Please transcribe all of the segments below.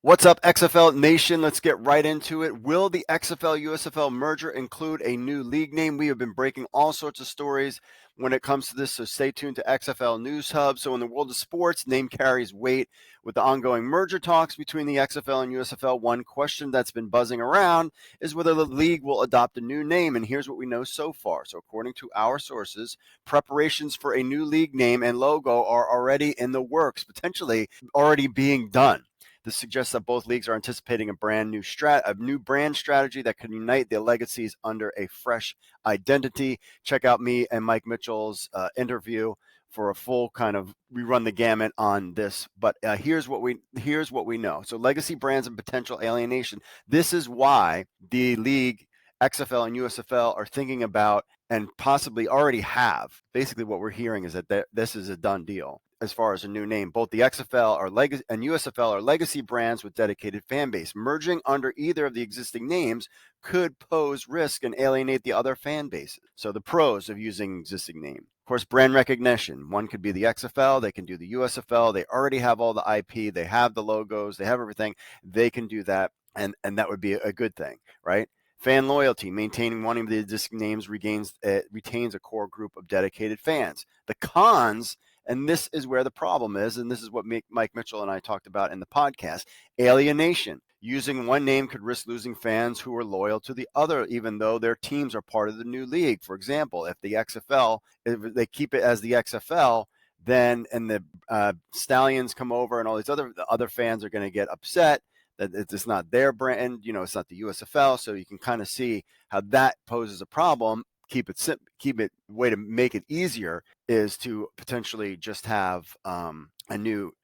What's up, XFL Nation? Let's get right into it. Will the XFL USFL merger include a new league name? We have been breaking all sorts of stories when it comes to this, so stay tuned to XFL News Hub. So in the world of sports, name carries weight. With the ongoing merger talks between the XFL and USFL, one question that's been buzzing around is whether the league will adopt a new name, and here's what we know so far. So according to our sources, preparations for a new league name and logo are already in the works, potentially already being done. This suggests that both leagues are anticipating a new brand strategy that can unite their legacies under a fresh identity. Check out me and Mike Mitchell's interview for a full kind of we run the gamut on this. But here's what we know. So legacy brands and potential alienation. This is why the league, XFL and USFL, are thinking about and possibly already have. Basically, what we're hearing is that this is a done deal as far as a new name. Both the XFL and USFL are legacy brands with dedicated fan base. Merging under either of the existing names could pose risk and alienate the other fan bases. So the pros of using existing name. Of course, brand recognition. One could be the XFL, they can do the USFL, they already have all the IP, they have the logos, they have everything. They can do that, and that would be a good thing, right? Fan loyalty, maintaining one of the existing names retains a core group of dedicated fans. The cons, and this is where the problem is, and this is what Mike Mitchell and I talked about in the podcast, alienation. Using one name could risk losing fans who are loyal to the other, even though their teams are part of the new league. For example, if they keep it as the XFL, then and the Stallions come over and all these other fans are going to get upset that it's not their brand, it's not the USFL. So you can kind of see how that poses a problem. Way to make it easier is to potentially just have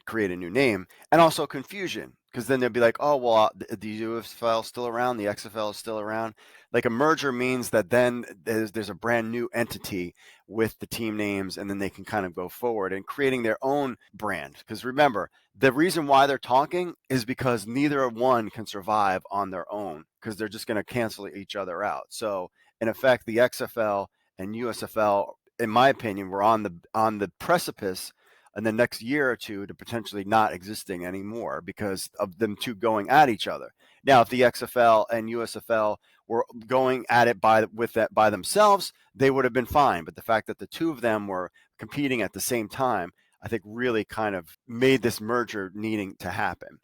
create a new name, and also confusion, because then they'll be like, oh, well, the USFL is still around, the XFL is still around. Like a merger means that then there's a brand new entity with the team names, and then they can kind of go forward and creating their own brand. Because remember, the reason why they're talking is because neither one can survive on their own, because they're just going to cancel each other out. So in effect, the XFL and USFL, in my opinion, were on the precipice in the next year or two to potentially not existing anymore because of them two going at each other. Now, if the XFL and USFL were going at it by themselves, they would have been fine. But the fact that the two of them were competing at the same time, I think really kind of made this merger needing to happen.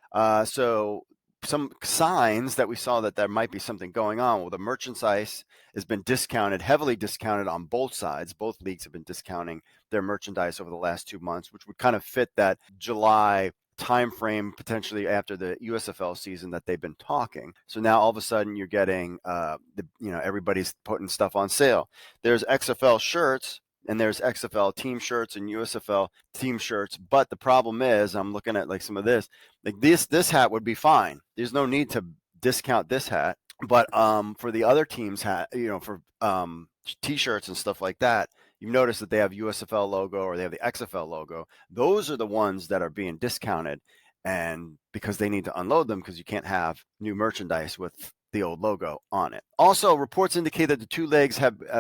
So some signs that we saw that there might be something going on. Well, the merchandise has been heavily discounted on both sides. Both leagues have been discounting their merchandise over the last 2 months, which would kind of fit that July timeframe potentially after the USFL season that they've been talking. So now all of a sudden you're getting everybody's putting stuff on sale. There's XFL shirts and there's XFL team shirts and USFL team shirts. But the problem is, I'm looking at like some of this, like this hat would be fine. There's no need to discount this hat. But for the other teams' hat, for t-shirts and stuff like that, you've noticed that they have USFL logo or they have the XFL logo. Those are the ones that are being discounted, and because they need to unload them because you can't have new merchandise with the old logo on it. Also, reports indicate that the two leagues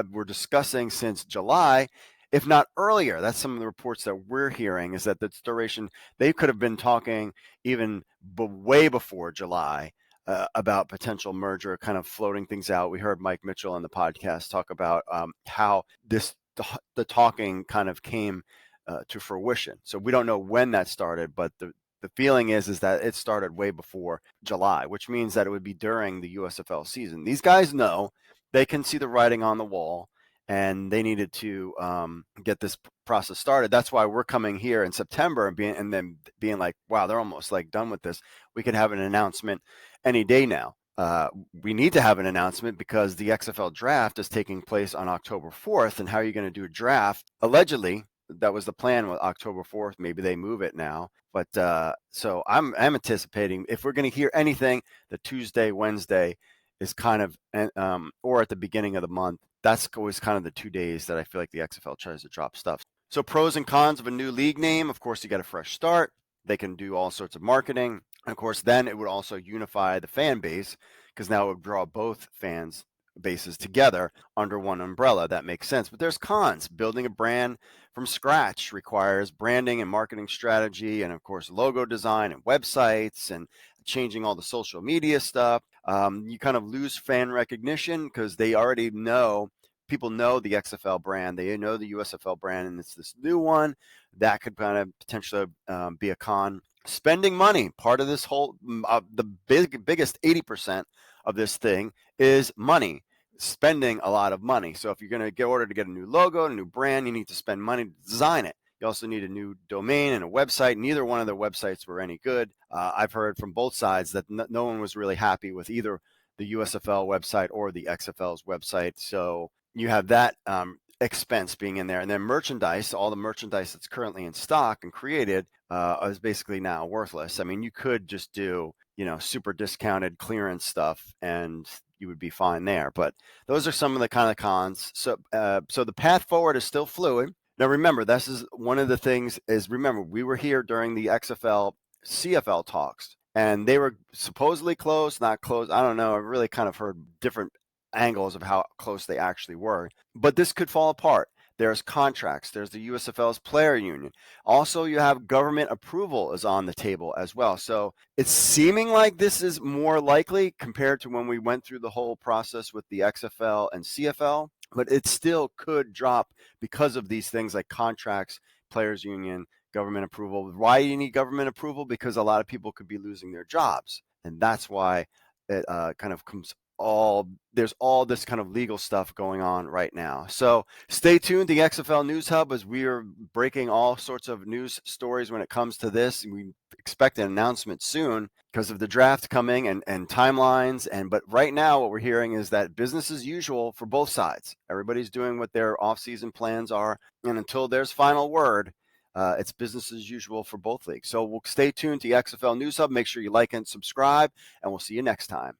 were discussing since July, if not earlier. That's some of the reports that we're hearing, is that the duration, they could have been talking even way before July about potential merger, kind of floating things out. We heard Mike Mitchell on the podcast talk about how the talking kind of came to fruition. So we don't know when that started, but the feeling is that it started way before July, which means that it would be during the USFL season. These guys know, they can see the writing on the wall, and they needed to get this process started. That's why we're coming here in September and then being like, wow, they're almost like done with this. We could have an announcement any day now. We need to have an announcement because the XFL draft is taking place on October 4th. And how are you going to do a draft? Allegedly, that was the plan with October 4th. Maybe they move it now. But so I'm anticipating, if we're going to hear anything, the Tuesday, Wednesday is kind of, or at the beginning of the month. That's always kind of the 2 days that I feel like the XFL tries to drop stuff. So pros and cons of a new league name. Of course, you get a fresh start. They can do all sorts of marketing. And of course, then it would also unify the fan base, because now it would draw both fans bases together under one umbrella. That makes sense. But there's cons. Building a brand from scratch requires branding and marketing strategy, and of course logo design and websites and changing all the social media stuff. You kind of lose fan recognition because they already know, people know the XFL brand, they know the USFL brand, and it's this new one that could kind of potentially be a con. Spending money, part of this whole, the biggest 80% of this thing is money. Spending a lot of money. So if you're going to get ordered to get a new logo, a new brand, you need to spend money to design it. You also need a new domain and a website. Neither one of the websites were any good. I've heard from both sides that no one was really happy with either the USFL website or the XFL's website. So you have that expense being in there. And then merchandise, all the merchandise that's currently in stock and created is basically now worthless. I mean, you could just do, super discounted clearance stuff and you would be fine there. But those are some of the kind of cons. So the path forward is still fluid. Now, remember, this is one of the things is, remember, we were here during the XFL CFL talks, and they were supposedly close, not close. I don't know. I really kind of heard different angles of how close they actually were. But this could fall apart. There's contracts. There's the USFL's player union. Also, you have government approval is on the table as well. So it's seeming like this is more likely compared to when we went through the whole process with the XFL and CFL, but it still could drop because of these things like contracts, players union, government approval. Why do you need government approval? Because a lot of people could be losing their jobs. And that's why it kind of comes there's all this kind of legal stuff going on right now. So stay tuned, the XFL News Hub, as we are breaking all sorts of news stories when it comes to this. We expect an announcement soon because of the draft coming and timelines. But right now what we're hearing is that business as usual for both sides. Everybody's doing what their off-season plans are. And until there's final word, it's business as usual for both leagues. So we'll stay tuned to the XFL News Hub. Make sure you like and subscribe, and we'll see you next time.